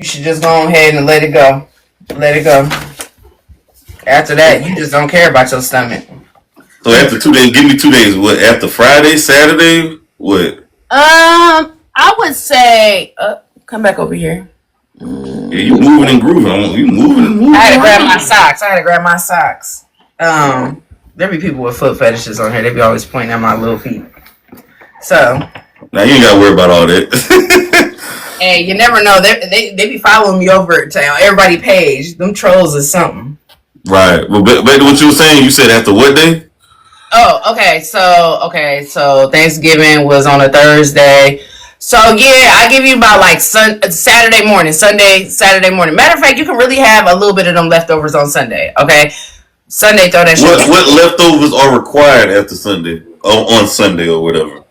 You should just go ahead and let it go. Let it go. After that, you just don't care about your stomach. So after 2 days, give me 2 days. What, after Friday, Saturday? What? I would say, come back over here. Yeah, you moving and grooving. You moving and moving. I had to grab my socks. There be people with foot fetishes on here. They be always pointing at my little feet. So now you ain't gotta worry about all that. and you never know. They be following me over to everybody page. Them trolls or something. Right. Well, back to what you were saying. You said after what day? Oh, okay. So Thanksgiving was on a Thursday. So yeah, I give you about like Saturday morning. Matter of fact, you can really have a little bit of them leftovers on Sunday. Okay, Sunday throw that shit. What leftovers are required after Sunday or on Sunday or whatever?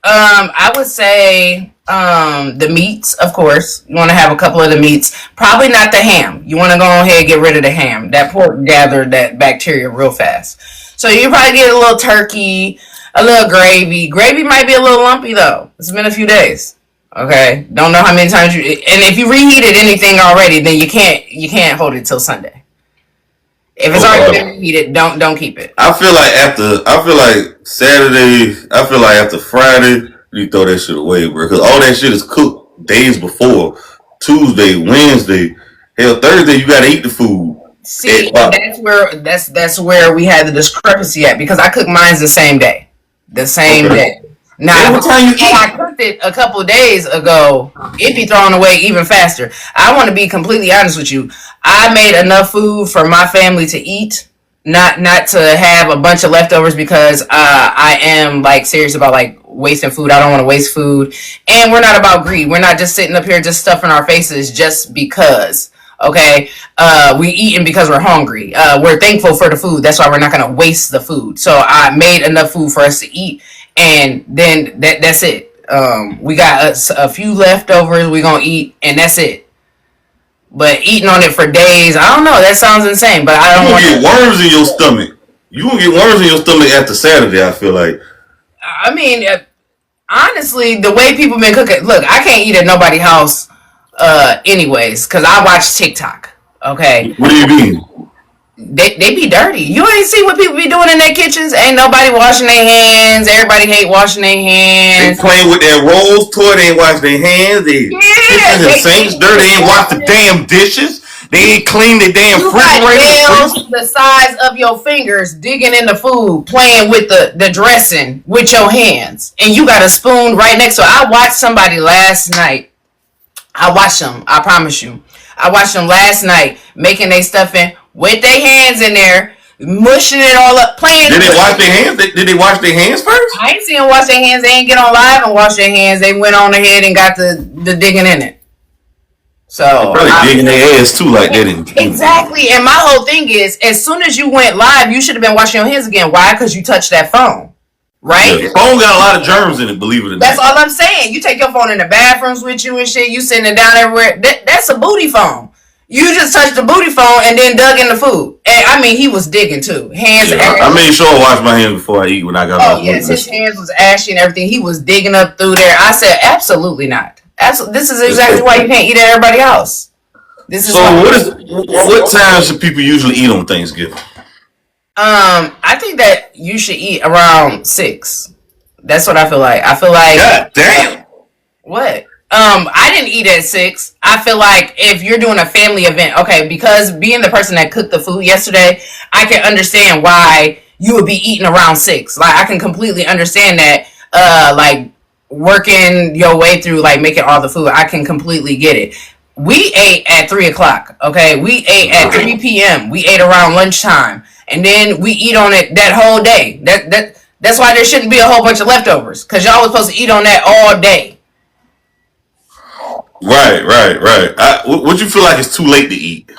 I would say the meats, of course. You want to have a couple of the meats. Probably not the ham. You want to go ahead and get rid of the ham. That pork gathered that bacteria real fast. So you probably get a little turkey, a little gravy. Gravy might be a little lumpy though. It's been a few days. Okay, don't know how many times and if you reheated anything already, then you can't hold it till Sunday. If it's already been reheated, don't keep it. I feel like Saturday. I feel like after Friday, you throw that shit away, bro. Because all that shit is cooked days before. Tuesday, Wednesday, hell, Thursday, you gotta eat the food. See, that's where we had the discrepancy at because I cooked mine the same day. Now, every time I cooked it a couple of days ago, it'd be thrown away even faster. I want to be completely honest with you. I made enough food for my family to eat, not to have a bunch of leftovers because I am like serious about like wasting food. I don't want to waste food, and we're not about greed. We're not just sitting up here just stuffing our faces just because. Okay, we eating because we're hungry. We're thankful for the food. That's why we're not gonna waste the food. So I made enough food for us to eat, and then that's it. We got a few leftovers. We gonna eat, and that's it. But eating on it for days, I don't know. That sounds insane. But I don't want to get worms in your stomach. You gonna get worms in your stomach after Saturday. I feel like. I mean, honestly, the way people been cooking. Look, I can't eat at nobody's house. Anyways, because I watch TikTok. Okay. What do you mean? They be dirty. You ain't see what people be doing in their kitchens. Ain't nobody washing their hands. Everybody hate washing their hands. They playing with their rolls toy. They ain't wash their hands. They sinks dirty. They ain't wash the damn dishes. They ain't clean the damn refrigerator. Nails the size of your fingers digging in the food, playing with the dressing with your hands, and you got a spoon right next to it. I watched somebody last night. I watched them. I promise you. I watched them last night making their stuffing with their hands in there, mushing it all up, playing. Did they wash their hands? Did they wash their hands first? I ain't seen them wash their hands. They ain't get on live and wash their hands. They went on ahead and got the digging in it. So probably digging their ass too, like that. Exactly. And my whole thing is, as soon as you went live, you should have been washing your hands again. Why? Because you touched that phone. Right? Yeah, the phone got a lot of germs in it, believe it or not. That's all I'm saying. You take your phone in the bathrooms with you and shit. You sitting it down everywhere. That's a booty phone. You just touched the booty phone and then dug in the food. And I mean, he was digging too. Hands. Yeah, I made sure I washed my hands before I eat when I got off. Oh yes, his hands was ashy and everything. He was digging up through there. I said, absolutely not. This is exactly why you can't eat at everybody's house. This is what time should people usually eat on Thanksgiving? I think that you should eat around 6. That's what I feel like. I feel like. God damn. What? I didn't eat at 6. I feel like if you're doing a family event, okay, because being the person that cooked the food yesterday, I can understand why you would be eating around 6. Like I can completely understand that. Like working your way through like making all the food, I can completely get it. We ate at 3:00. Okay, we ate at 3 p.m. We ate around lunchtime. And then we eat on it that whole day. That's why there shouldn't be a whole bunch of leftovers. Because y'all was supposed to eat on that all day. Right. What you feel like it's too late to eat?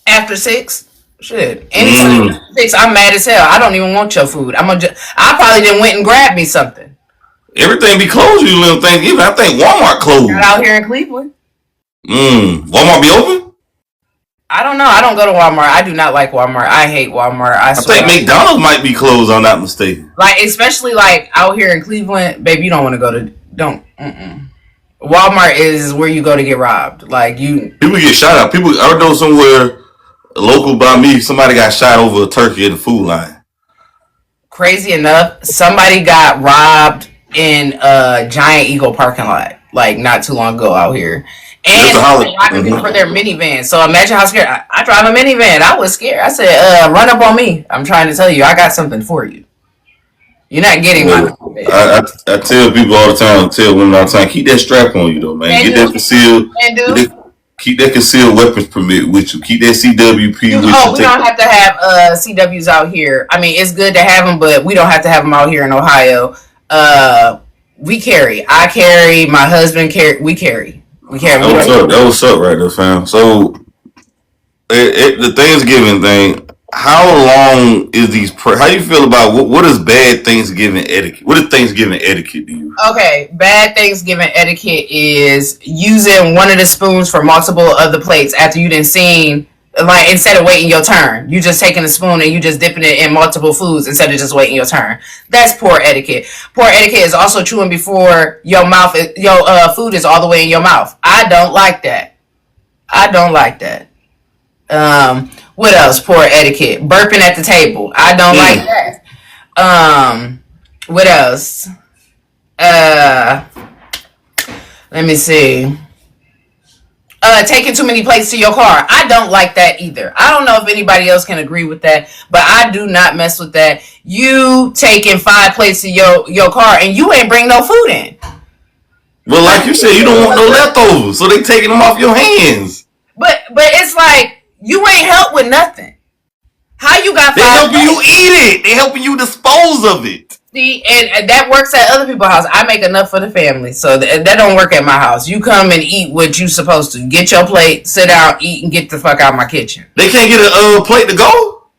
After 6? Shit. Anytime after 6, I'm mad as hell. I don't even want your food. I probably didn't went and grabbed me something. Everything be closed you little Thanksgiving. I think Walmart closed. Not out here in Cleveland. Walmart be open? I don't know. I don't go to Walmart. I do not like Walmart. I hate Walmart. I think McDonald's might be closed. I'm not mistaken. Like especially like out here in Cleveland, babe. You don't want to go to Walmart is where you go to get robbed. Like you, people get shot at. People, I know somewhere local by me, somebody got shot over a turkey at the food line. crazy enough, somebody got robbed in a Giant Eagle parking lot like not too long ago out here. And robbing people for their minivan. So imagine how scared I drive a minivan. I was scared. I said, run up on me. I'm trying to tell you, I got something for you. You're not getting my. I tell people all the time, tell women all the time, keep that strap on you though, man. Get that concealed. Keep that concealed weapons permit with you. Keep that CWP with you. Oh, we don't have to have CWs out here. I mean, it's good to have them, but we don't have to have them out here in Ohio. We carry. I carry. My husband carry. We carry. That was up right there, fam. So, the Thanksgiving thing. How long is these? How you feel about what is bad Thanksgiving etiquette? What is Thanksgiving etiquette to you? Okay, bad Thanksgiving etiquette is using one of the spoons for multiple of the plates after you done seen. Like instead of waiting your turn, you just taking a spoon and you just dipping it in multiple foods instead of just waiting your turn. That's poor etiquette. Poor etiquette is also chewing before your mouth, your food is all the way in your mouth. I don't like that. What else? Poor etiquette. Burping at the table. I don't like that. What else? Let me see. Taking too many plates to your car. I don't like that either. I don't know if anybody else can agree with that, but I do not mess with that. You taking 5 plates to your car and you ain't bring no food in. Well, like you said, you don't want no leftovers, so they taking them off your hands. But it's like you ain't helped with nothing. How you got 5 They helping you eat it. They helping you dispose of it. See, and that works at other people's house. I make enough for the family, so that don't work at my house. You come and eat what you supposed to. Get your plate, sit down, eat, and get the fuck out of my kitchen. They can't get a plate to go?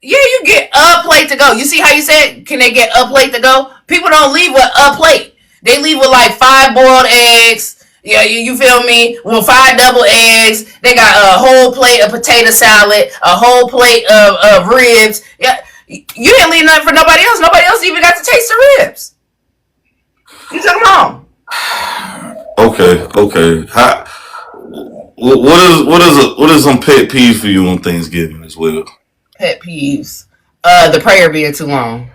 Yeah, you get a plate to go. You see how you said, can they get a plate to go? People don't leave with a plate. They leave with like 5 boiled eggs. Yeah, you feel me? Well, 5 double eggs. They got a whole plate of potato salad, a whole plate of ribs. Yeah, you didn't leave nothing for nobody else. Nobody else even got to taste the ribs. You took them home. Okay. What is some pet peeves for you on Thanksgiving as well? Pet peeves. The prayer being too long.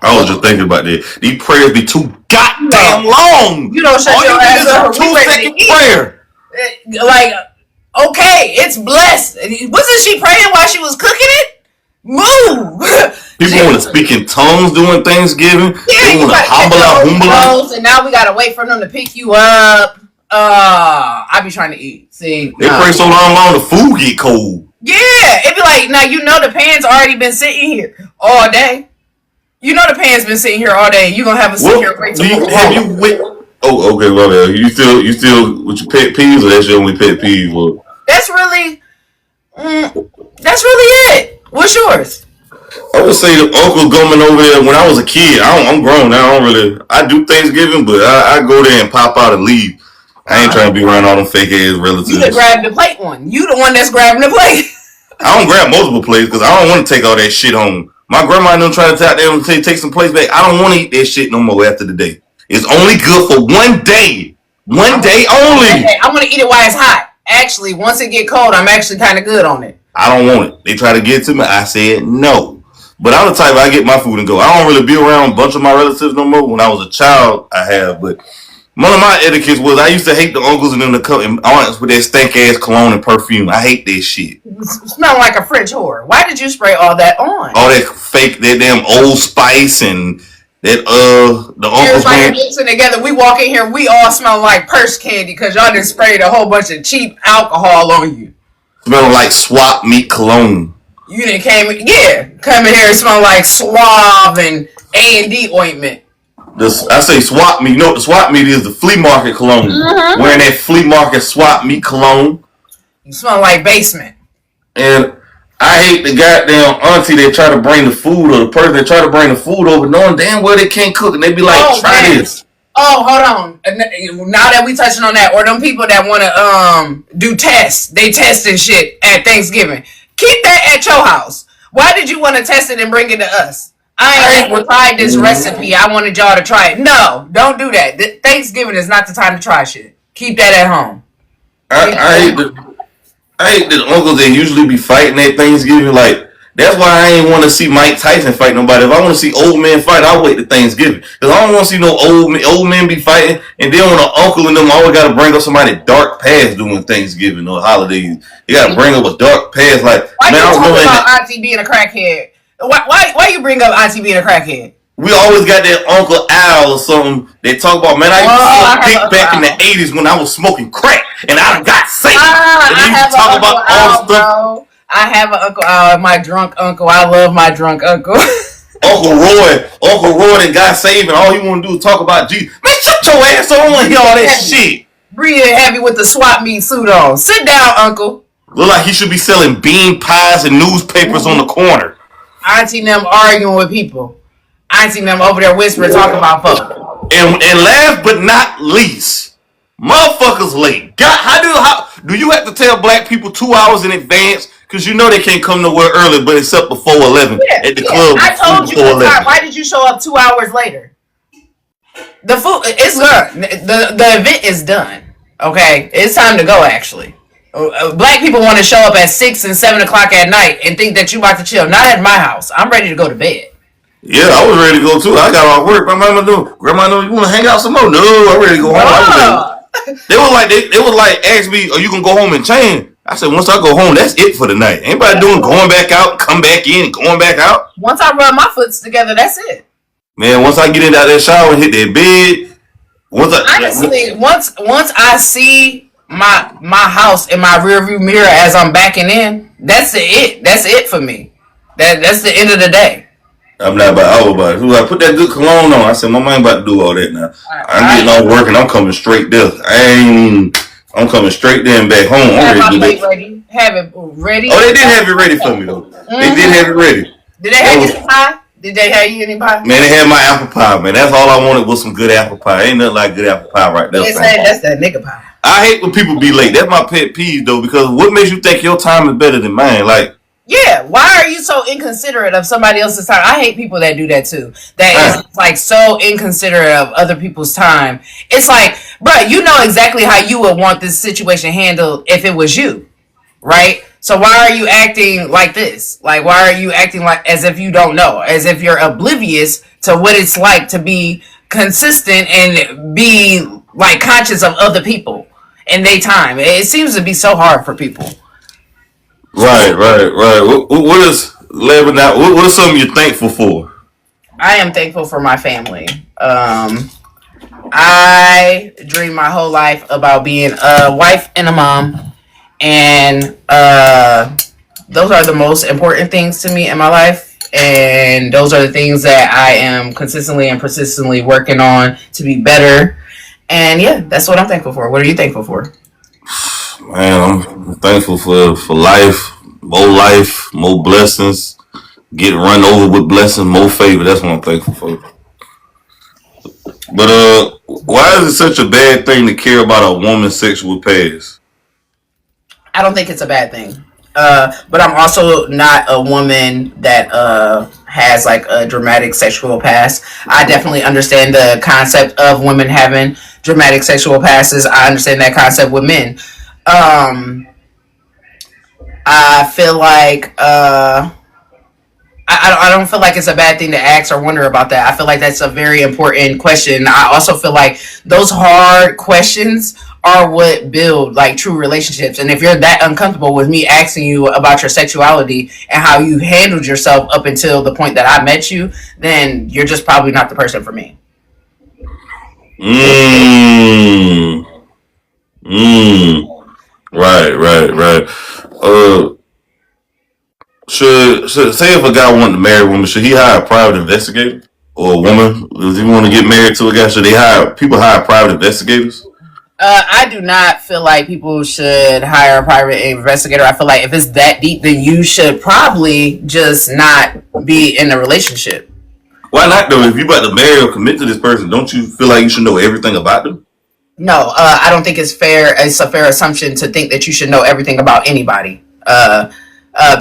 I was just thinking about that. These prayers be too goddamn long. You don't shut your ass up. 2-second prayer. Like, okay, it's blessed. Wasn't she praying while she was cooking it? Move. People want to speak in tongues during Thanksgiving. Yeah, they want to humble out. And now we gotta wait for them to pick you up. I be trying to eat. See, they pray so long the food get cold. Yeah, it be like, now you know the pan's already been sitting here all day. You know the pan's been sitting here all day. You gonna have a sit here wait till Oh, okay, well, you still with your pet peeves, or that's your only pet peeve? Or? That's really it. What's yours? I would say the uncle coming over there when I was a kid. I'm grown now. I do Thanksgiving, but I go there and pop out and leave. I ain't trying to be around all them fake ass relatives. You grab the plate one. You the one that's grabbing the plate. I don't grab multiple plates because I don't want to take all that shit home. My grandma don't try to take some plates back. I don't want to eat that shit no more after the day. It's only good for one day. One day only. Okay, I want to eat it while it's hot. Actually, once it get cold, I'm actually kind of good on it. I don't want it. They try to get it to me. I said no. But I'm the type I get my food and go. I don't really be around a bunch of my relatives no more. When I was a child, I have. But one of my etiquettes was I used to hate the uncles and them to come and aunts with that stank ass cologne and perfume. I hate that shit. Smell like a French whore. Why did you spray all that on? All that fake, that damn Old Spice and that the uncles mixing together. We walk in here, we all smell like purse candy because y'all just sprayed a whole bunch of cheap alcohol on you. Smelling like swap meat cologne. You didn't come in here and smell like Suave and A&D ointment. I say swap meat. You know what the swap meat is? The flea market cologne. Mm-hmm. Wearing that flea market swap meat cologne. You smell like basement. And I hate the goddamn auntie that try to bring the food, or the person that try to bring the food over knowing damn well they can't cook, and they be like, try this. Oh, hold on. Now that we touching on that, or them people that want to do tests, they test and shit at Thanksgiving. Keep that at your house. Why did you want to test it and bring it to us? I ain't tried this recipe. I wanted y'all to try it. No, don't do that. Thanksgiving is not the time to try shit. Keep that at home. I hate the uncles that usually be fighting at Thanksgiving. Like, that's why I ain't want to see Mike Tyson fight nobody. If I want to see old men fight, I'll wait to Thanksgiving. Because I don't want to see no old men be fighting. And then when an uncle and them always got to bring up somebody dark past during Thanksgiving or holidays. You got to bring up a dark past. Like, why man, you talking about Auntie being a crackhead? Why you bring up Auntie being a crackhead? We always got that Uncle Al or something. They talk about, man, I used to suck dick back in the 80s when I was smoking crack and I got sick. And they used to talk about all the stuff. Bro. I have an Uncle Al, my drunk uncle. I love my drunk uncle. Uncle Roy that got saved and all he want to do is talk about Jesus. Man, shut your ass on and hear all that shit. Breathing heavy with the swap meet suit on. Sit down, Uncle. Look like he should be selling bean pies and newspapers on the corner. Auntie and them arguing with people. I seen them over there whispering, talking about fuck. And last but not least, motherfuckers late. God, how do you have to tell black people 2 hours in advance? Because you know they can't come nowhere early, but except before 11 at the club. I told you the time. Why did you show up 2 hours later? The food is done. The event is done. Okay, it's time to go. Actually, black people want to show up at 6 and 7 o'clock at night and think that you about to chill. Not at my house. I'm ready to go to bed. Yeah, I was ready to go too. I got off work. My mama doing. Grandma, you want to hang out some more? No, I'm ready to go home. They was like, ask me, are you gonna go home and change? I said, once I go home, that's it for the night. Anybody doing going back out, come back in, going back out? Once I rub my foots together, that's it. Man, once I get into that shower and hit that bed, once I see my house in my rearview mirror as I'm backing in, that's it. That's it for me. That's the end of the day. I'm not about it. He was like, put that good cologne on. I said, Mama ain't about to do all that now. I'm getting off work and I'm coming straight there. I'm coming straight there and back home. Have my plate ready. Have it ready. Oh, they did have it ready for me though. Mm-hmm. They did have it ready. Did they have you any pie? Did they have you any pie? Man, they had my apple pie, man. That's all I wanted was some good apple pie. Ain't nothing like good apple pie right there. They say that's that nigga pie. I hate when people be late. That's my pet peeve though, because what makes you think your time is better than mine? Like, yeah, why are you so inconsiderate of somebody else's time? I hate people that do that too. That is like so inconsiderate of other people's time. It's like, bro, you know exactly how you would want this situation handled if it was you, right? So why are you acting like this? Like, why are you acting like as if you don't know, as if you're oblivious to what it's like to be consistent and be like conscious of other people and their time? It seems to be so hard for people. Right. What is something you're thankful for? I am thankful for my family. I dreamed my whole life about being a wife and a mom, and those are the most important things to me in my life, and those are the things that I am consistently and persistently working on to be better. And yeah, that's what I'm thankful for. What are you thankful for? Man, I'm thankful for life, more blessings, get run over with blessings, more favor. That's what I'm thankful for. But why is it such a bad thing to care about a woman's sexual past? I don't think it's a bad thing. But I'm also not a woman that has like a dramatic sexual past. I definitely understand the concept of women having dramatic sexual pasts. I understand that concept with men. I feel like I don't feel like it's a bad thing to ask or wonder about that. I feel like that's a very important question. I also feel like those hard questions are what build like true relationships. And if you're that uncomfortable with me asking you about your sexuality and how you handled yourself up until the point that I met you, then you're just probably not the person for me. Right. Should say if a guy wanted to marry a woman, should he hire a private investigator? Or a woman, if he want to get married to a guy, should they hire private investigators? I do not feel like people should hire a private investigator. I feel like if it's that deep, then you should probably just not be in a relationship. Why not though? If you about to marry or commit to this person, don't you feel like you should know everything about them? No, I don't think it's fair. It's a fair assumption to think that you should know everything about anybody.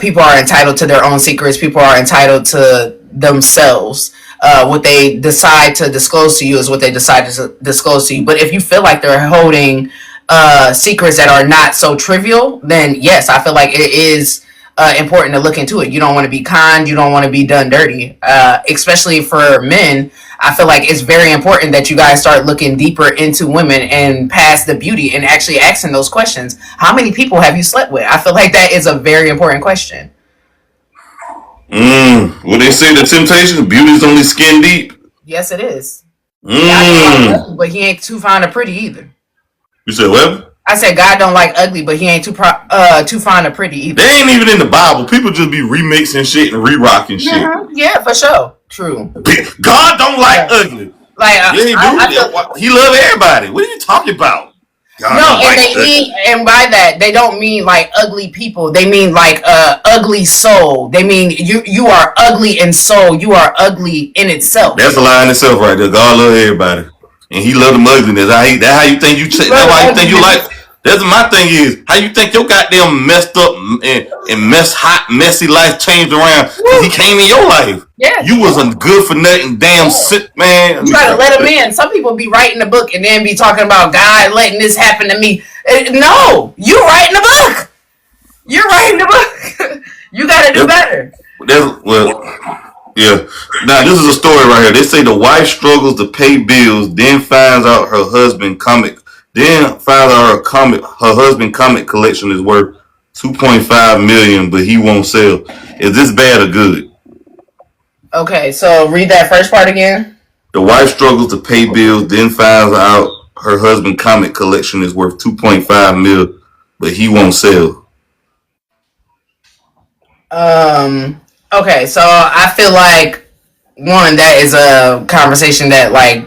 People are entitled to their own secrets. People are entitled to themselves. What they decide to disclose to you is what they decide to disclose to you. But if you feel like they're holding secrets that are not so trivial, then yes, I feel like it is important to look into it. You don't want to be conned. You don't want to be done dirty. Especially for men, I feel like it's very important that you guys start looking deeper into women and past the beauty and actually asking those questions. How many people have you slept with? I feel like that is a very important question. Well, they say the temptation, beauty's only skin deep. Yes, it is. God, but he ain't too fond of pretty either. You said what? I said God don't like ugly, but he ain't too fond of pretty either. They ain't even in the Bible. People just be remixing shit and re-rocking shit. Yeah, for sure. True. God don't like ugly. Like he love everybody. What are you talking about? God and by that they don't mean like ugly people. They mean like ugly soul. They mean you are ugly in soul. You are ugly in itself. That's a lie in itself, right there. God love everybody, and He love them ugliness. That's how you think you. That's why you think you like. That's my thing is how you think your goddamn messed up and messy life changed around because He came in your life. Yeah, you wasn't good for nothing. Damn sick man. You gotta let him in. Some people be writing the book and then be talking about God letting this happen to me. No, you writing the book. You're writing the book. You gotta do better. Yeah. Now this is a story right here. They say the wife struggles to pay bills, then finds out her husband comic collection is worth $2.5 million, but he won't sell. Is this bad or good? Okay, so read that first part again. The wife struggles to pay bills, then finds out her husband comic collection is worth $2.5 million, but he won't sell. Okay, so I feel like one, that is a conversation that like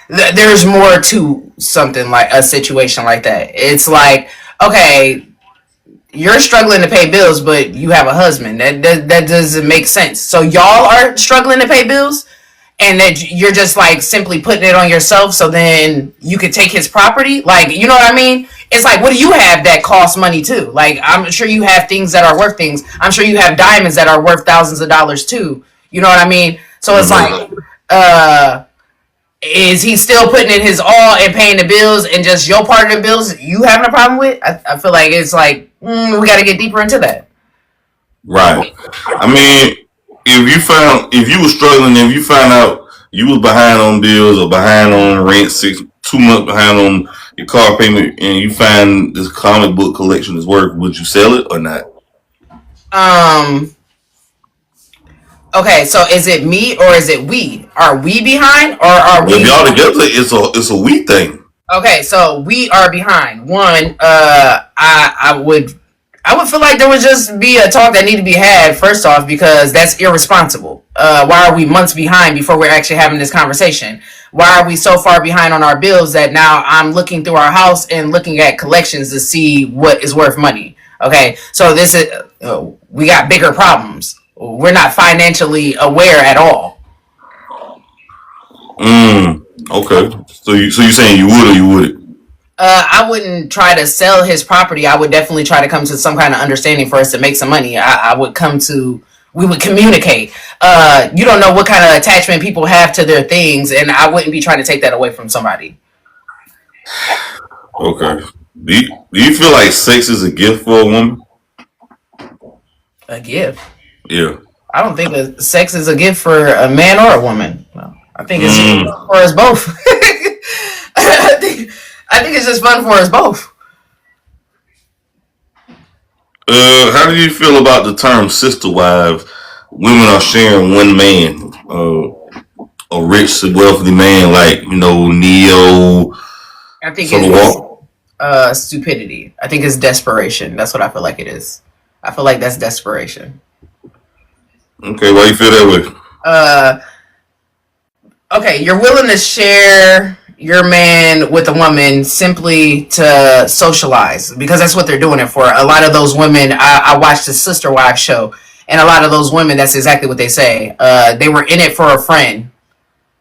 there's more to something like a situation like that. It's like, okay, you're struggling to pay bills, but you have a husband. That doesn't make sense. So y'all are struggling to pay bills, and that you're just like simply putting it on yourself, so then you could take his property. Like, you know what I mean? It's like, what do you have that costs money too? Like, I'm sure you have things that are worth things. I'm sure you have diamonds that are worth thousands of dollars too. You know what I mean? So it's like, is he still putting in his all and paying the bills, and just your part of the bills you having a problem with? I feel like it's like, we got to get deeper into that. Right. I mean, if you were struggling, if you found out you was behind on bills or behind on rent, 2 months behind on your car payment, and you find this comic book collection is worth, would you sell it or not? Okay, so is it me or is it we? Are we behind or are we? If y'all together, it's a we thing. Okay, so we are behind. One, I would feel like there would just be a talk that need to be had first off, because that's irresponsible. Why are we months behind before we're actually having this conversation? Why are we so far behind on our bills that now I'm looking through our house and looking at collections to see what is worth money? Okay, so this is we got bigger problems. We're not financially aware at all. Okay. So you saying you would or you wouldn't? I wouldn't try to sell his property. I would definitely try to come to some kind of understanding for us to make some money. We would communicate. You don't know what kind of attachment people have to their things, and I wouldn't be trying to take that away from somebody. Okay. Do you feel like sex is a gift for a woman? A gift? Yeah. I don't think sex is a gift for a man or a woman. No, I think it's for us both. I think it's just fun for us both. How do you feel about the term sister wives? Women are sharing one man, a rich, wealthy man like Neo. I think it's stupidity. I think it's desperation. That's what I feel like it is. I feel like that's desperation. Okay, why you feel that way? Okay, you're willing to share your man with a woman simply to socialize, because that's what they're doing it for. A lot of those women, I watched the Sister Wives show, and a lot of those women, that's exactly what they say. They were in it for a friend.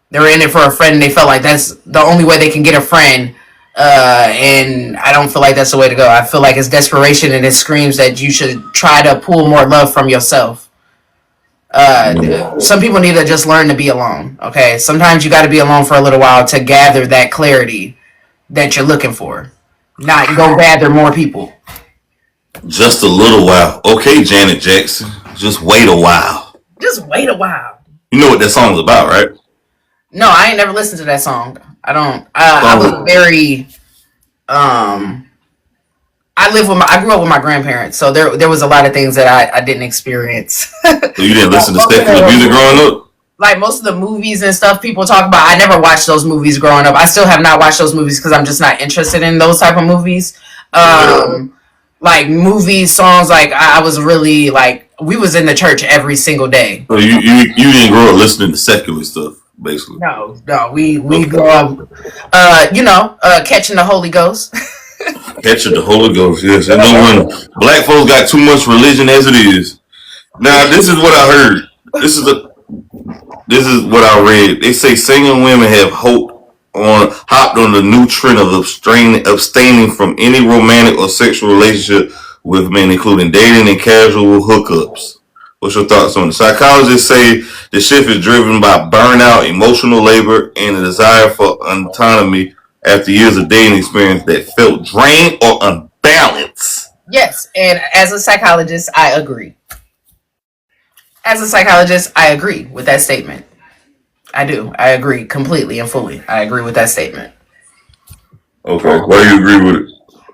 They were in it for a friend, and they felt like that's the only way they can get a friend. And I don't feel like that's the way to go. I feel like it's desperation, and it screams that you should try to pull more love from yourself. Some people need to just learn to be alone. Okay, sometimes you got to be alone for a little while to gather that clarity that you're looking for, not go gather more people. Just a little while. Okay, Janet Jackson. Just wait a while. Just wait a while. You know what that song's about, right? No, I ain't never listened to that song. I don't. I was very. I grew up with my grandparents, so there was a lot of things that I didn't experience. So you didn't listen to secular music growing up? Like most of the movies and stuff people talk about, I never watched those movies growing up. I still have not watched those movies because I'm just not interested in those type of movies. Like movies, songs, like I was really like, we was in the church every single day. So you didn't grow up listening to secular stuff, basically? No, we grew up, catching the Holy Ghost. Catching the Holy Ghost, yes. I know when black folks got too much religion as it is. Now, this is what I heard. This is what I read. They say single women have hopped on the new trend of abstaining from any romantic or sexual relationship with men, including dating and casual hookups. What's your thoughts on it? Psychologists say the shift is driven by burnout, emotional labor, and a desire for autonomy after years of dating experience that felt drained or unbalanced. Yes, and as a psychologist, I agree. As a psychologist, I agree with that statement. I do. I agree completely and fully. I agree with that statement. Okay. Why do you agree with it?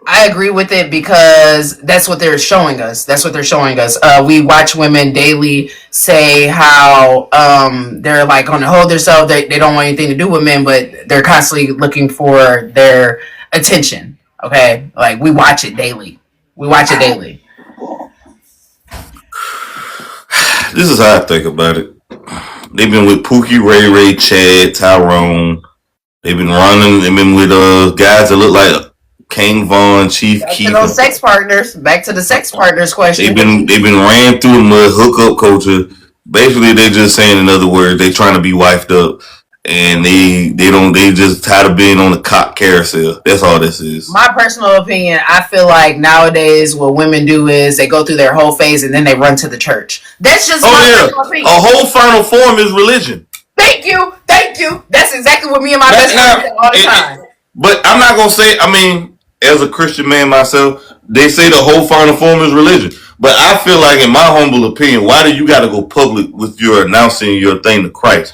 I agree with it because that's what they're showing us. That's what they're showing us. We watch women daily say how they're like on the hold themselves. They don't want anything to do with men, but they're constantly looking for their attention. Okay? Like, we watch it daily. This is how I think about it. They've been with Pookie, Ray Ray, Chad, Tyrone. They've been with guys that look like King Von, Chief Keef. Back to the sex partners question. They've been ran through the mud, hookup culture. Basically, they're just saying, in other words, they trying to be wifed up, and they just tired of being on the cock carousel. That's all this is. My personal opinion, I feel like nowadays what women do is they go through their whole phase and then they run to the church. That's just my personal opinion. A whole final form is religion. Thank you. That's exactly what me and my best friend say all the time. But I'm not gonna say. I mean, as a Christian man myself, they say the whole final form is religion. But I feel like, in my humble opinion, why do you got to go public with your announcing your thing to Christ?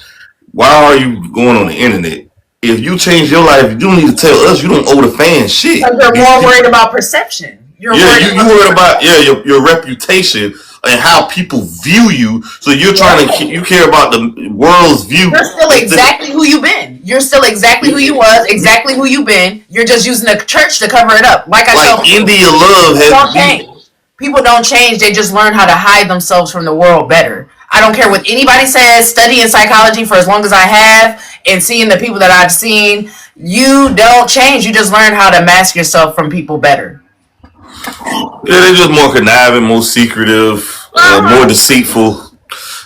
Why are you going on the internet? If you change your life, you don't need to tell us. You don't owe the fans shit. Because you're more worried about perception. You're worried about your reputation and how people view you. So you care about the world's view. You're still exactly who you've been. You're still exactly who you was, exactly who you've been. You're just using the church to cover it up. Like India Love has change. People don't change. They just learn how to hide themselves from the world better. I don't care what anybody says. Studying psychology for as long as I have and seeing the people that I've seen, you don't change. You just learn how to mask yourself from people better. Yeah, they're just more conniving, more secretive, more deceitful.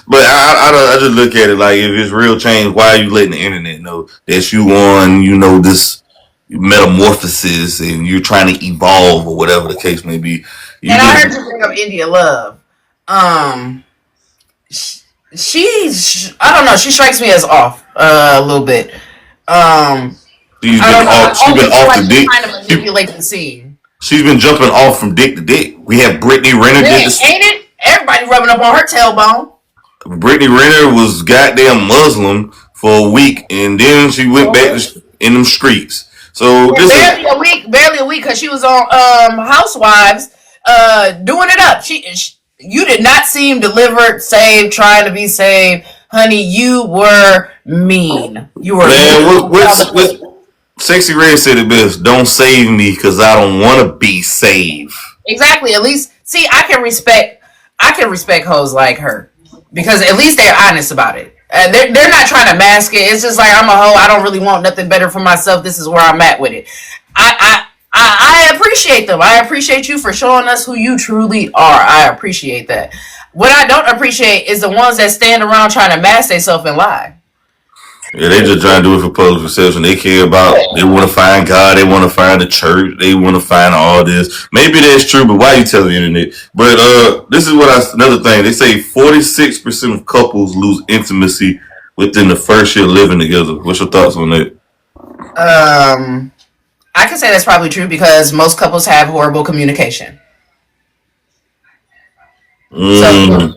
But I just look at it like, if it's real change, why are you letting the internet know that you on, this metamorphosis and you're trying to evolve or whatever the case may be? I heard you bring up India Love. I don't know. She strikes me as off a little bit. She's been off the dick. Trying to manipulate the scene. She's been jumping off from dick to dick. We have Brittany Renner. Ain't it? Everybody rubbing up on her tailbone. Brittany Renner was goddamn Muslim for a week, and then she went back in them streets. So barely a week, because she was on Housewives, doing it up. You did not seem delivered, saved, trying to be saved, honey. You were mean. You were. Man, what Sexy Red said it best. Don't save me because I don't want to be saved. Exactly. At least, see, I can respect hoes like her because at least they're honest about it. They're not trying to mask it. It's just like, I'm a hoe. I don't really want nothing better for myself. This is where I'm at with it. I appreciate them. I appreciate you for showing us who you truly are. I appreciate that. What I don't appreciate is the ones that stand around trying to mask themselves and lie. Yeah, they just trying to do it for public perception. They care about. They want to find God. They want to find the church. They want to find all this. Maybe that's true, but why you telling the internet? But this is another thing. They say 46% of couples lose intimacy within the first year living together. What's your thoughts on that? I can say that's probably true because most couples have horrible communication. So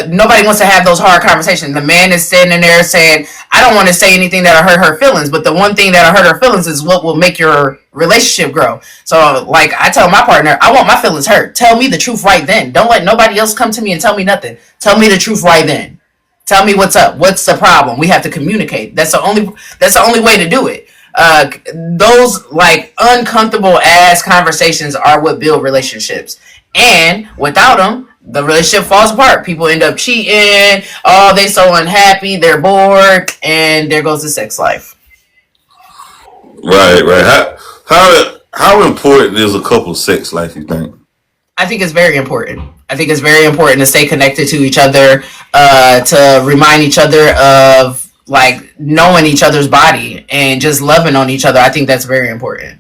nobody wants to have those hard conversations. The man is standing there saying, I don't want to say anything that'll hurt her feelings, but the one thing that'll hurt her feelings is what will make your relationship grow. So like I tell my partner, I want my feelings hurt. Tell me the truth right then. Don't let nobody else come to me and tell me nothing. Tell me the truth right then. Tell me what's up. What's the problem? We have to communicate. That's the only way to do it. Those like uncomfortable ass conversations are what build relationships. And without them, the relationship falls apart. People end up cheating. Oh, they so unhappy. They're bored, and there goes the sex life. Right. How important is a couple's sex life? You think? I think it's very important. I think it's very important to stay connected to each other, to remind each other of like knowing each other's body and just loving on each other. I think that's very important.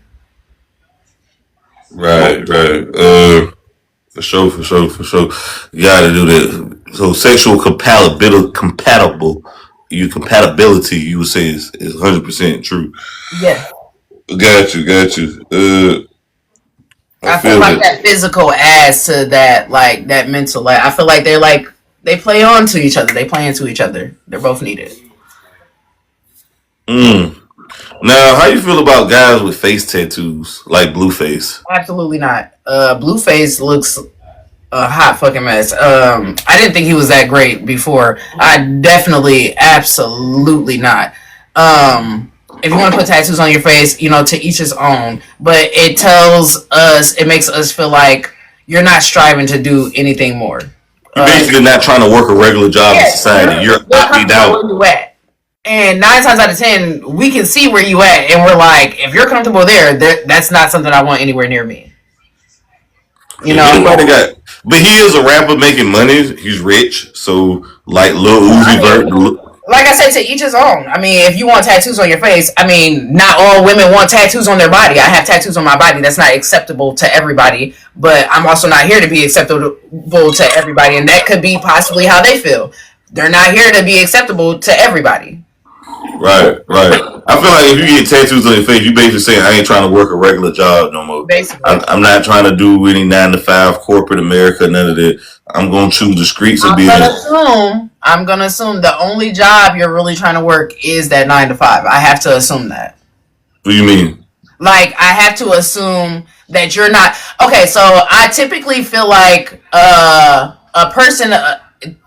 Right. For sure. You gotta do that. So sexual compatibility, you would say is 100% true. Yeah. Got you. I feel like that physical adds to that, like that mental. Like I feel like they play on to each other. They play into each other. They're both needed. Now, how you feel about guys with face tattoos like Blueface? Absolutely not. Blueface looks a hot fucking mess. I didn't think he was that great before. Absolutely not. If you want to put tattoos on your face, to each his own. But it makes us feel like you're not striving to do anything more. You're basically not trying to work a regular job in society. You're opted out. Where you at. And 9 times out of 10, we can see where you at, and we're like, if you're comfortable there, that's not something I want anywhere near me. But he is a rapper making money. He's rich, so like Lil Uzi Vert. Like I said, to each his own. I mean, if you want tattoos on your face, I mean, not all women want tattoos on their body. I have tattoos on my body. That's not acceptable to everybody. But I'm also not here to be acceptable to everybody, and that could be possibly how they feel. They're not here to be acceptable to everybody. Right. I feel like if you get tattoos on your face, you basically saying I ain't trying to work a regular job no more. Basically, I'm not trying to do any 9 to 5 corporate America, none of that. I'm gonna choose the streets of being. I'm gonna assume the only job you're really trying to work is that 9 to 5. I have to assume that. What do you mean? Like I have to assume that you're not okay. So I typically feel like a person.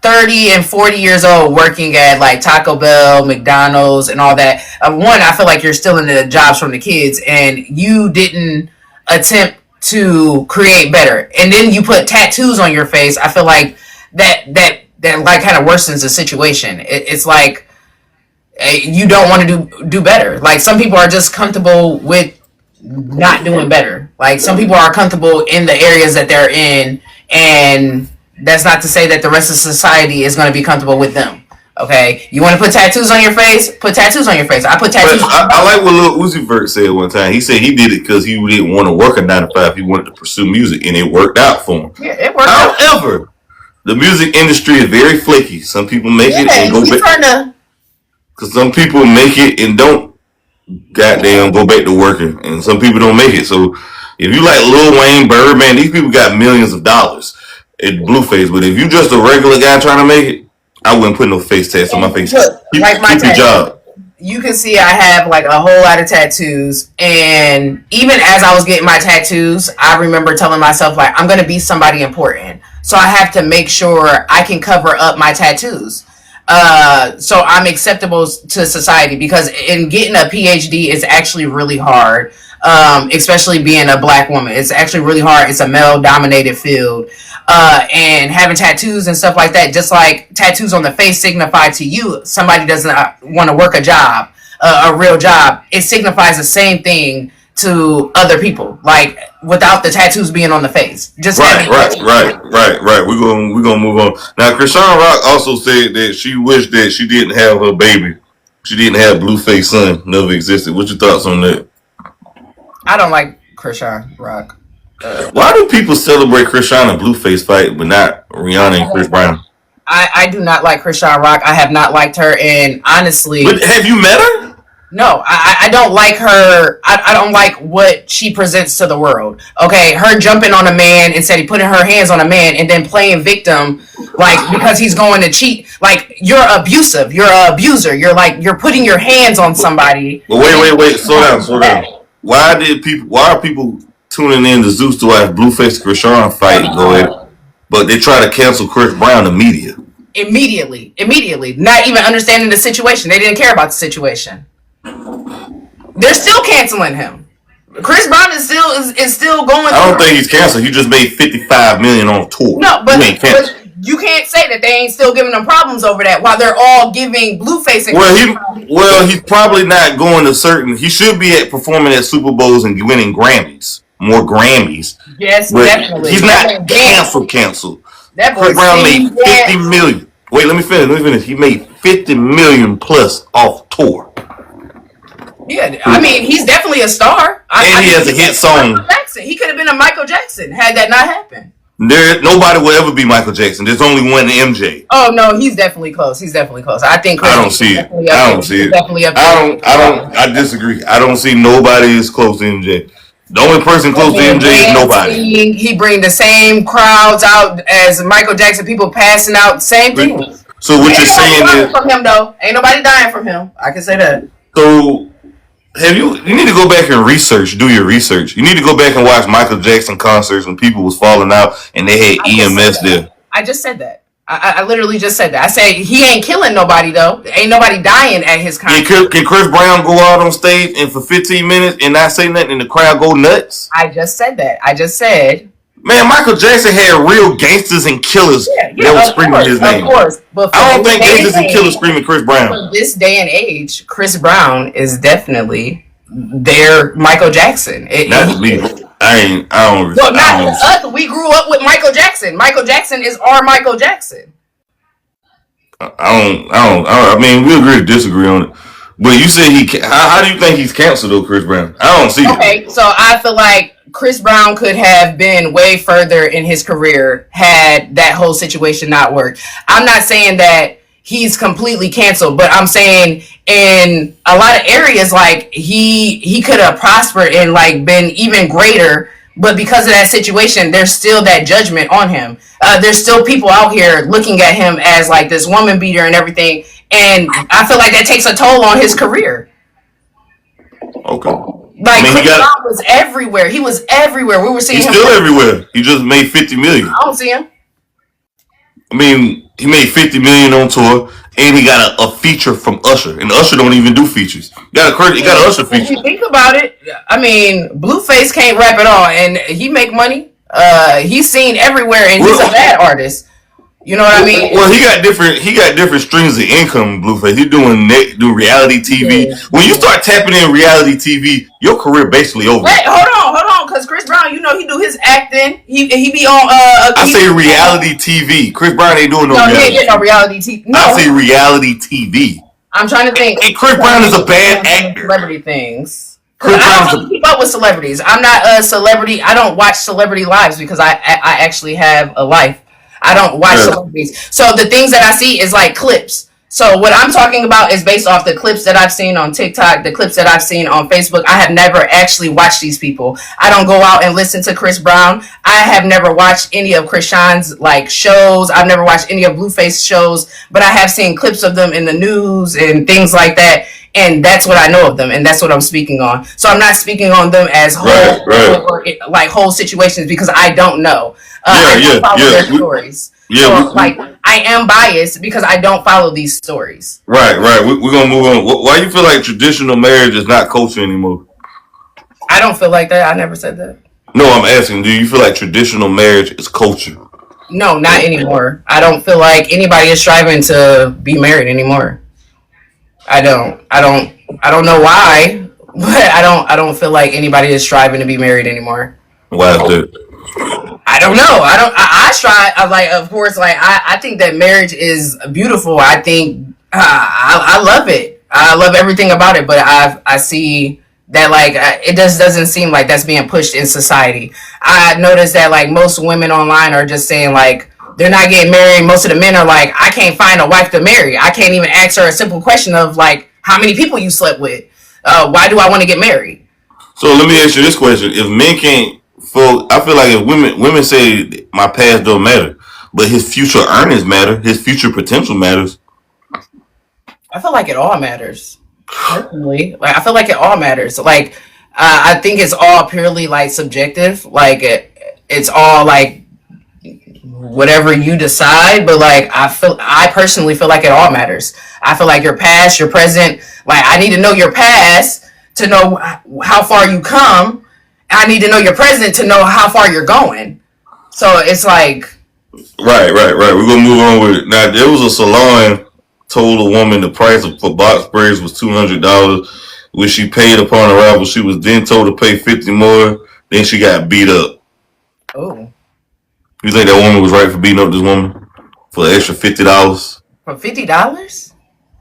30 and 40 years old working at like Taco Bell, McDonald's, and all that. One, I feel like you're stealing the jobs from the kids, and you didn't attempt to create better. And then you put tattoos on your face. I feel like that like kind of worsens the situation. It's like you don't want to do better. Like some people are just comfortable with not doing better. Like some people are comfortable in the areas that they're in, and that's not to say that the rest of society is going to be comfortable with them. Okay, you want to put tattoos on your face? Put tattoos on your face. I put tattoos. I like what Lil Uzi Vert said one time. He said he did it because he didn't want to work a 9 to 5. He wanted to pursue music, and it worked out for him. Yeah, it worked. However, the music industry is very flaky. Some people make it and go back. Because some people make it and don't goddamn go back to working, and some people don't make it. So if you like Lil Wayne, Birdman, these people got millions of dollars. It's Blueface, but if you just a regular guy trying to make it, I wouldn't put no face tats on my face. Keep your job. You can see I have like a whole lot of tattoos, and even as I was getting my tattoos, I remember telling myself like I'm gonna be somebody important, so I have to make sure I can cover up my tattoos. So I'm acceptable to society, because in getting a PhD is actually really hard. Especially being a black woman, it's actually really hard. It's a male dominated field. And having tattoos and stuff like that, just like tattoos on the face signify to you somebody doesn't want to work a job, a real job. It signifies the same thing to other people, like without the tattoos being on the face. Just right. We're gonna move on now. Chrisean Rock also said that she wished that she didn't have her baby She didn't have Blueface son, never existed. What's your thoughts on that? I don't like Krishan Rock. Why do people celebrate Krishan and Blueface fight, but not Rihanna and Chris Brown? I do not like Krishan Rock. I have not liked her, and honestly, but have you met her? No, I don't like her. I don't like what she presents to the world. Okay, her jumping on a man and said he putting her hands on a man and then playing victim, like because he's going to cheat. Like you're abusive, you're an abuser. You're putting your hands on somebody. But wait, slow down. Why are people tuning in to Zeus to watch Blueface and Krishan fight go ahead, but they try to cancel Chris Brown in the media? Immediately, not even understanding the situation. They didn't care about the situation. They're still canceling him. Chris Brown is still going. I don't think he's canceled. He just made $55 million on tour. No, but you can't say that they ain't still giving them problems over that while they're all giving Blueface. And he's probably not going to certain. He should be performing at Super Bowls and winning Grammys, more Grammys. Yes, but definitely. He's not canceled. That Chris Brown made $50 million. Wait, let me finish. He made $50 million plus off tour. Yeah, I mean, he's definitely a star. And he has a hit song. He could have been a Michael Jackson had that not happened. Nobody will ever be Michael Jackson. There's only one MJ. Oh no, he's definitely close. I think Chris I don't see it. I disagree. I don't see nobody as close to MJ. The only person close to MJ is nobody. He bring the same crowds out as Michael Jackson. People passing out, same thing. So what you're saying is from him though, ain't nobody dying from him. I can say that. So you need to go back and do your research. You need to go back and watch Michael Jackson concerts when people was falling out and they had EMS there. I just said that. I literally just said that. I said he ain't killing nobody though. Ain't nobody dying at his concert. Can Chris Brown go out on stage and for 15 minutes and not say nothing and the crowd go nuts? I just said that. I just said. Man, Michael Jackson had real gangsters and killers that were screaming his name. Of course, but I don't think gangsters and killers screaming Chris Brown. For this day and age, Chris Brown is definitely their Michael Jackson. Not me. I don't. Well, not us. We grew up with Michael Jackson. Michael Jackson is our Michael Jackson. I mean, we agree to disagree on it. But you said how do you think he's canceled though, Chris Brown? I don't see it. Okay, so I feel like Chris Brown could have been way further in his career had that whole situation not worked. I'm not saying that he's completely canceled, but I'm saying in a lot of areas, like he could have prospered and like been even greater. But because of that situation, there's still that judgment on him. There's still people out here looking at him as like this woman beater and everything. And I feel like that takes a toll on his career. Okay. Like Chris Brown was everywhere. He was everywhere. We were seeing him. He's still everywhere. He just made $50 million. I don't see him. I mean, he made $50 million on tour, and he got a feature from Usher, and Usher don't even do features. He got an Usher feature. If you think about it, I mean, Blueface can't rap at all, and he make money. He's seen everywhere, and he's a bad artist. You know what I mean? Well, he got different streams of income. Blueface, he doing reality TV. Yeah. When you start tapping in reality TV, your career basically over. Wait, hold on, because Chris Brown, you know, he do his acting. He be on. I say reality TV. Chris Brown ain't doing no reality. He ain't getting no reality TV. No, I say reality TV. I'm trying to think. And Chris Brown is a bad actor. Celebrity things. I don't keep up with celebrities. I'm not a celebrity. I don't watch celebrity lives because I actually have a life. I don't watch celebrities. So the things that I see is like clips. So what I'm talking about is based off the clips that I've seen on TikTok, the clips that I've seen on Facebook. I have never actually watched these people. I don't go out and listen to Chris Brown. I have never watched any of Krishan's like shows. I've never watched any of Blueface shows, but I have seen clips of them in the news and things like that. And that's what I know of them, and that's what I'm speaking on. So I'm not speaking on them as whole situations because I don't know. I don't follow their stories. So, I am biased because I don't follow these stories. Right. We're gonna move on. Why you feel like traditional marriage is not culture anymore? I don't feel like that. I never said that. No, I'm asking. Do you feel like traditional marriage is culture? No, not anymore. I don't feel like anybody is striving to be married anymore. I don't know why, but I don't feel like anybody is striving to be married anymore. Why is that? I don't know. I strive. Of course, I think that marriage is beautiful. I think I love it. I love everything about it, but I see that like it just doesn't seem like that's being pushed in society. I noticed that like most women online are just saying like they're not getting married. Most of the men are like, I can't find a wife to marry. I can't even ask her a simple question of like how many people you slept with. Why do I want to get married? So let me ask you this question: if men can't, I feel like if women say my past don't matter, but his future earnings matter, his future potential matters. I feel like it all matters. Personally, like I feel like it all matters. Like I think it's all purely like subjective. Like it's all like whatever you decide. But like I personally feel like it all matters. I feel like your past, your present. Like I need to know your past to know how far you come. I need to know your present to know how far you're going. So it's like right. We're gonna move on with it. Now there was a salon told a woman the price for box braids was $200, which she paid upon arrival. She was then told to pay $50 more. Then she got beat up. Oh, you think that woman was right for beating up this woman for the extra $50? For $50?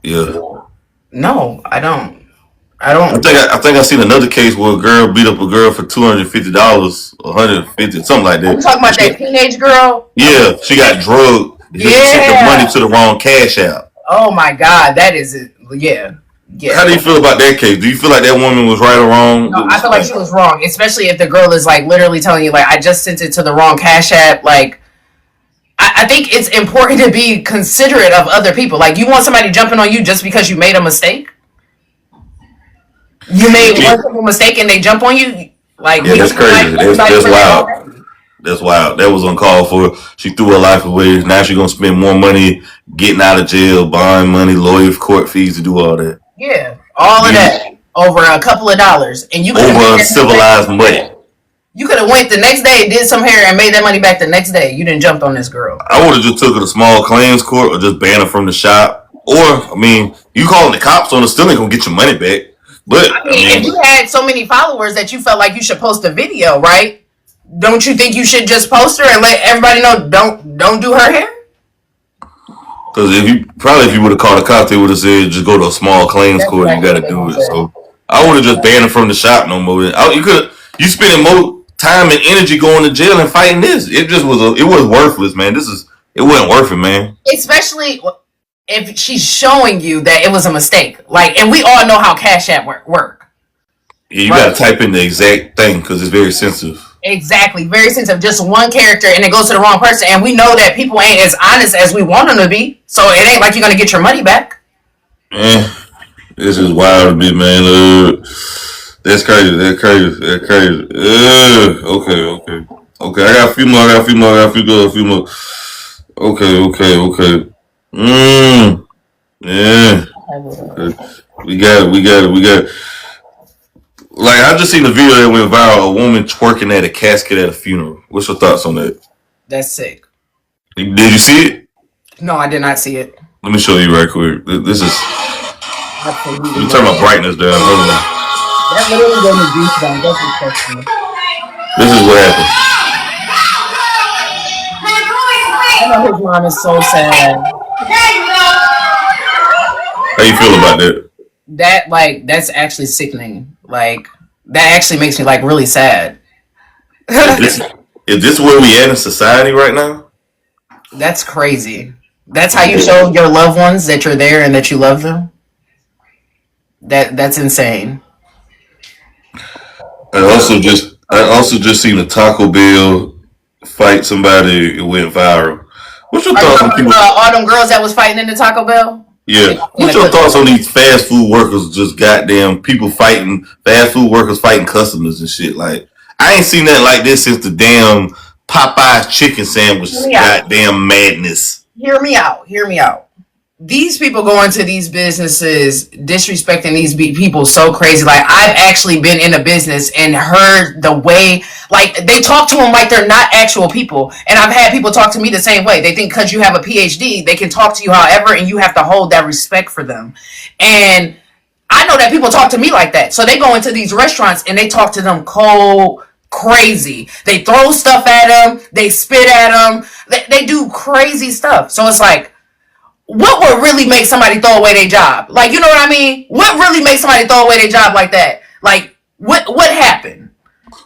Yeah. No, I don't. I think I seen another case where a girl beat up a girl for $250, $150, something like that. You talking about that teenage girl? Yeah, she got drugged. Yeah, she sent the money to the wrong cash app. Oh my God, that is it. Yeah. How do you feel about that case? Do you feel like that woman was right or wrong? No, I feel like she was wrong, especially if the girl is like literally telling you like I just sent it to the wrong cash app. Like I think it's important to be considerate of other people. Like you want somebody jumping on you just because you made a mistake? You made one simple mistake and they jump on you? Like yeah, that's crazy. That's wild. That's wild. That was uncalled for. She threw her life away. Now she's gonna spend more money getting out of jail, buying money, lawyer court fees to do all that. Yeah, all of that over a couple of dollars, and you over civilized money. You could have went the next day, did some hair, and made that money back the next day. You didn't jump on this girl. I would have just took her to small claims court or just banned her from the shop. Or I mean, you calling the cops on her still ain't gonna get your money back. But I mean, if you had so many followers that you felt like you should post a video, right? Don't you think you should just post her and let everybody know don't do her hair? Because if you would have called the cops, they would have said just go to a small claims court and you got to do it. So I would have just banned her from the shop no more. You spending more time and energy going to jail and fighting this. It was worthless, man. It wasn't worth it, man. Especially if she's showing you that it was a mistake. Like, and we all know how Cash App work. Yeah, you got to type in the exact thing because it's very sensitive. Exactly, very sensitive. Just one character, and it goes to the wrong person. And we know that people ain't as honest as we want them to be. So it ain't like you're gonna get your money back. Man, this is wild to me, man. That's crazy. Okay. I got a few more. Okay. Yeah. Okay. We got it. Like, I just seen the video that went viral, a woman twerking at a casket at a funeral. What's your thoughts on that? That's sick. Did you see it? No, I did not see it. Let me show you right quick. This is... Let me turn my brightness down. Hold on. That literally gave me goosebumps. That's disgusting. This is what happened. I know his mom is so sad. How you feel about that? That's actually sickening. Like, that actually makes me like really sad. Is this where we at in society right now? That's crazy. That's how you show your loved ones that you're there and that you love them? That's insane. I also just seen a Taco Bell fight somebody. It went viral. What's your thoughts on people? All them girls that was fighting in the Taco Bell? Yeah. What's your thoughts on these fast food workers just goddamn people fighting, fast food workers fighting customers and shit? Like, I ain't seen nothing like this since the damn Popeye's chicken sandwich. Goddamn madness. Hear me out. These people go into these businesses disrespecting these people so crazy. Like, I've actually been in a business and heard the way, like, they talk to them like they're not actual people. And I've had people talk to me the same way. They think because you have a PhD, they can talk to you however, and you have to hold that respect for them. And I know that people talk to me like that. So they go into these restaurants and they talk to them cold, crazy. They throw stuff at them. They spit at them. They do crazy stuff. So it's like, what would really make somebody throw away their job? Like, you know what I mean? What really makes somebody throw away their job like that? Like, what happened?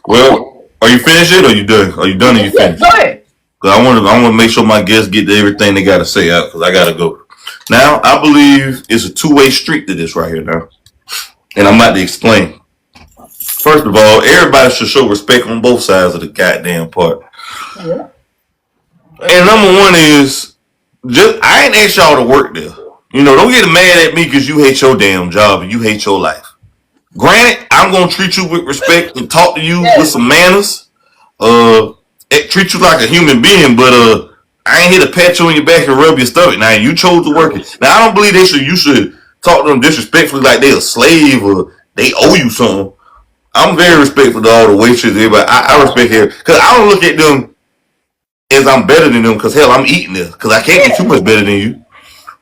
Well, are you finished yet, or you done? Are you done, or you finished? Go ahead. Cause I want to make sure my guests get everything they got to say out. Cause I gotta go. Now, I believe it's a two-way street to this right here now, and I'm about to explain. First of all, everybody should show respect on both sides of the goddamn part. Yeah. And number one is, I ain't asked y'all to work there. You know, don't get mad at me because you hate your damn job and you hate your life. Granted, I'm gonna treat you with respect and talk to you with some manners. Treat you like a human being, but I ain't here to pat you on your back and rub your stomach. Now you chose to work it. Now I don't believe you should talk to them disrespectfully like they a slave or they owe you something. I'm very respectful to all the waitresses, everybody. I respect her because I don't look at them as I'm better than them. Because hell, I'm eating there because I can't get too much better than you.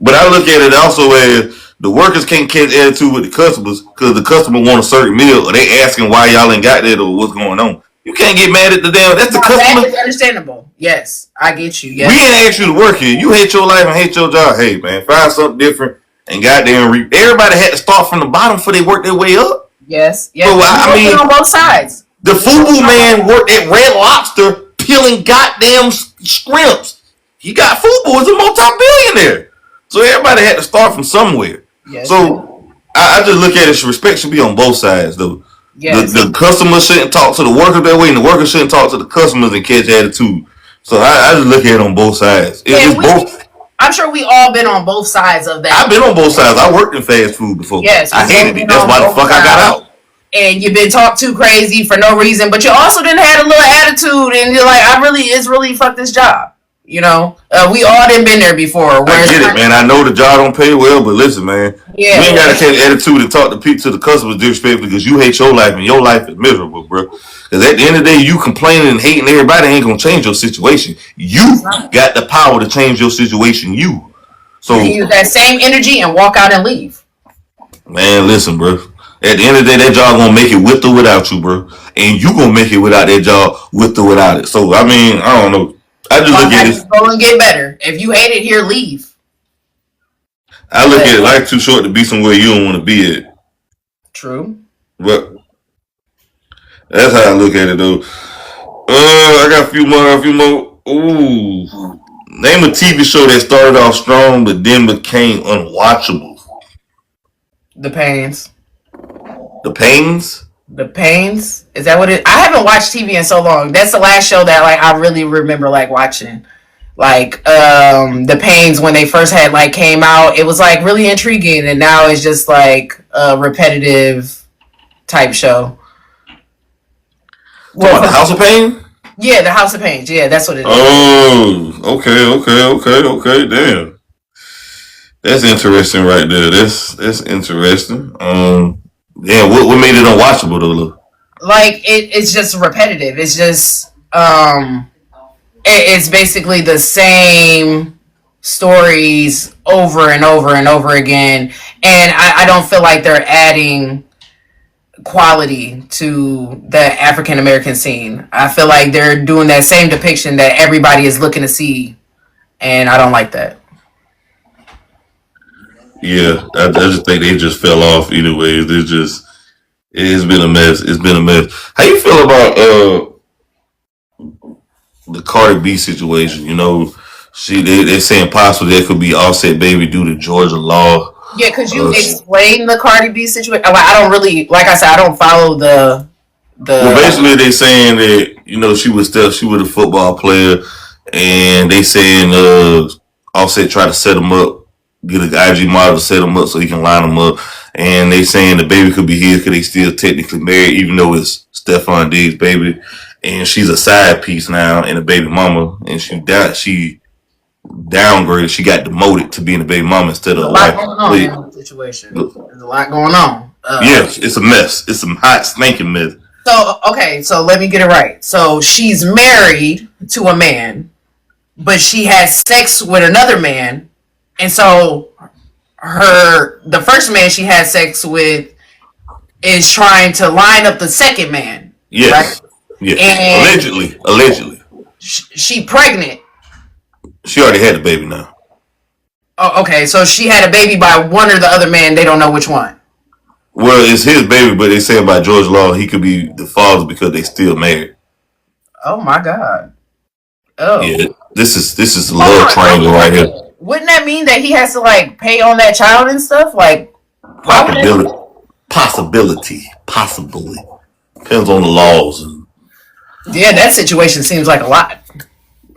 But I look at it also as the workers can't catch attitude with the customers because the customer want a certain meal or they asking why y'all ain't got that or what's going on. You can't get mad at the damn. That's the customer. That is understandable. Yes, I get you. Yes. We ain't asked you to work here. You hate your life and hate your job. Hey man, find something different and goddamn. Everybody had to start from the bottom before they work their way up. Yes. Yes. So, I mean, on both sides. The FUBU man worked at Red Lobster peeling goddamn scrimps. He got FUBU as a multi-billionaire. So everybody had to start from somewhere. Yes. So I just look at it. Respect should be on both sides, though. Yes. The customer shouldn't talk to the worker that way, and the worker shouldn't talk to the customers and catch attitude. So I just look at it on both sides. It's both. I'm sure we all been on both sides of that. I've been on both sides. I worked in fast food before. Yes, I hated it. That's why the fuck I got out. And you've been talked too crazy for no reason, but you also didn't have a little attitude, and you're like, it's really fuck this job. You know, we all done been there before. I get it, man. I know the job don't pay well, but listen, man, you ain't gotta take attitude and talk to the customers disrespectfully because you hate your life and your life is miserable, bro. Because at the end of the day, you complaining and hating everybody ain't gonna change your situation. You got the power to change your situation. So you use that same energy and walk out and leave. Man, listen, bro. At the end of the day, that job gonna make it with or without you, bro. And you gonna make it without that job, with or without it. So I mean, I don't know. I just look at it. Go and get better. If you hate it here, leave. I look at it life too short to be somewhere you don't want to be at. True. But that's how I look at it, though. I got a few more. Ooh. Name a TV show that started off strong but then became unwatchable. The Pains. The Pains? The Pains? Is that what it? I haven't watched TV in so long. That's the last show that I really remember watching. The Pains, when they first came out, it was really intriguing, and now it's just a repetitive type show. Well, the House of Pain? Yeah, the House of Pains. Yeah, that's what it is. Oh, okay. Damn. That's interesting right there. That's interesting. Yeah, what made it unwatchable though? It's just repetitive. It's just it's basically the same stories over and over and over again, and I don't feel like they're adding quality to the African American scene. I feel like they're doing that same depiction that everybody is looking to see, and I don't like that. Yeah, I just think they just fell off either way. It's been a mess. It's been a mess. How you feel about the Cardi B situation? You know, they're saying possibly that could be Offset Baby due to Georgia law. Yeah, could you explain the Cardi B situation? I don't really, like I said, I don't follow the. Well, basically, they saying that she was a football player, and they saying Offset tried to set him up. Get an IG model to set him up so he can line them up. And they saying the baby could be his because they still technically married, even though it's Stephon Diggs' baby. And she's a side piece now and a baby mama. And she downgraded. She got demoted to being a baby mama instead of a wife. There's a lot going on in the situation. There's a lot going on. Yes, it's a mess. It's some hot, stinking mess. So let me get it right. So she's married to a man, but she has sex with another man. And so the first man she had sex with is trying to line up the second man. Yes. Right? Yes. And allegedly. She pregnant. She already had a baby now. Oh, okay. So she had a baby by one or the other man. They don't know which one. Well, it's his baby, but they say about George Law he could be the father because they still married. Oh my God. Oh. Yeah, this is a love triangle right here. Wouldn't that mean that he has to like pay on that child and stuff? Like, possibility, possibly depends on the laws. Yeah, that situation seems like a lot.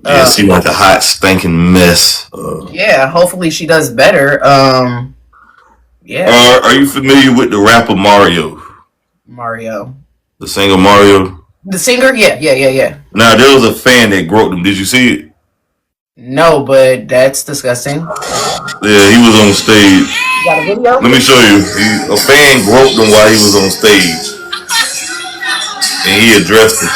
Yeah, it seems like a hot stinking mess. Yeah, hopefully she does better. Yeah. Are you familiar with the rapper Mario? Mario. The singer Mario? The singer? Yeah. Now, there was a fan that groped him. Did you see it? No, but that's disgusting. Yeah, he was on stage. You got a video? Let me show you. A fan groped him while he was on stage. And he addressed it.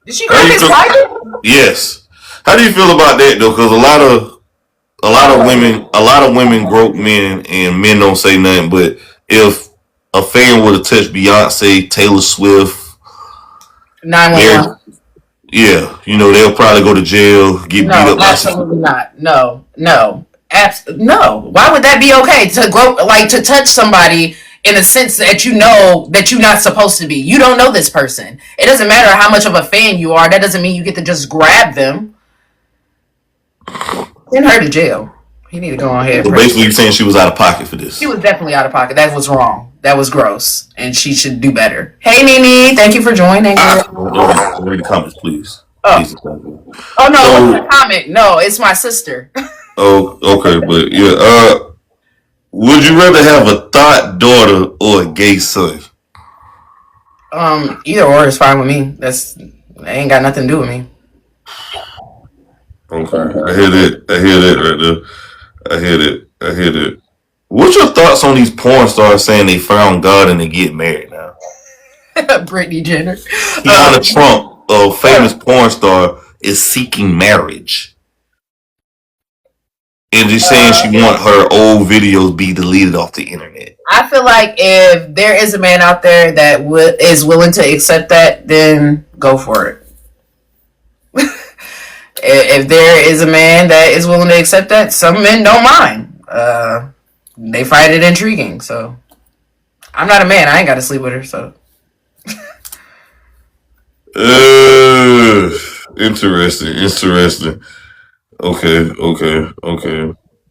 Did she grab his private? Yes. How do you feel about that, though? Because a lot of women grope men, and men don't say nothing. But if a fan would have touched Beyonce, Taylor Swift, 911. Yeah, they'll probably go to jail, get beat up. Absolutely not. No. No. Why would that be okay to grope, like to touch somebody in a sense that you know that you're not supposed to be? You don't know this person. It doesn't matter how much of a fan you are. That doesn't mean you get to just grab them. Send her to jail. He need to go on ahead. So basically, you're saying she was out of pocket for this. She was definitely out of pocket. That was wrong. That was gross, and she should do better. Hey, Nene, thank you for joining. Read the comments, please. Oh, oh no, it's a comment. No, it's my sister. Oh, okay, but yeah. Would you rather have a thought daughter or a gay son? Either or is fine with me. That ain't got nothing to do with me. Okay, I hear that right there. I hear that. What's your thoughts on these porn stars saying they found God and they get married now? Brittany Jenner. Tiana Trump, a famous porn star, is seeking marriage. And just saying she want her old videos be deleted off the internet. I feel like if there is a man out there that is willing to accept that, then go for it. If there is a man that is willing to accept that, some men don't mind. They find it intriguing. So I'm not a man. I ain't got to sleep with her. So Interesting. Okay.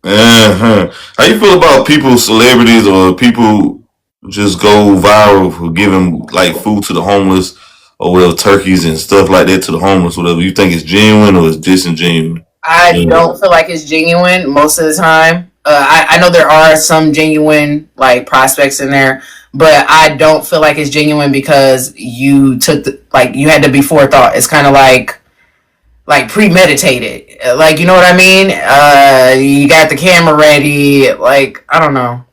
How you feel about people, celebrities, or people just go viral for giving like food to the homeless or whatever, turkeys and stuff like that to the homeless, whatever? You think it's genuine or it's disingenuous? I don't feel like it's genuine most of the time. I know there are some genuine like prospects in there, but I don't feel like it's genuine because you took you had to be forethought. It's kind of like premeditated. Like, you know what I mean? You got the camera ready. Like, I don't know.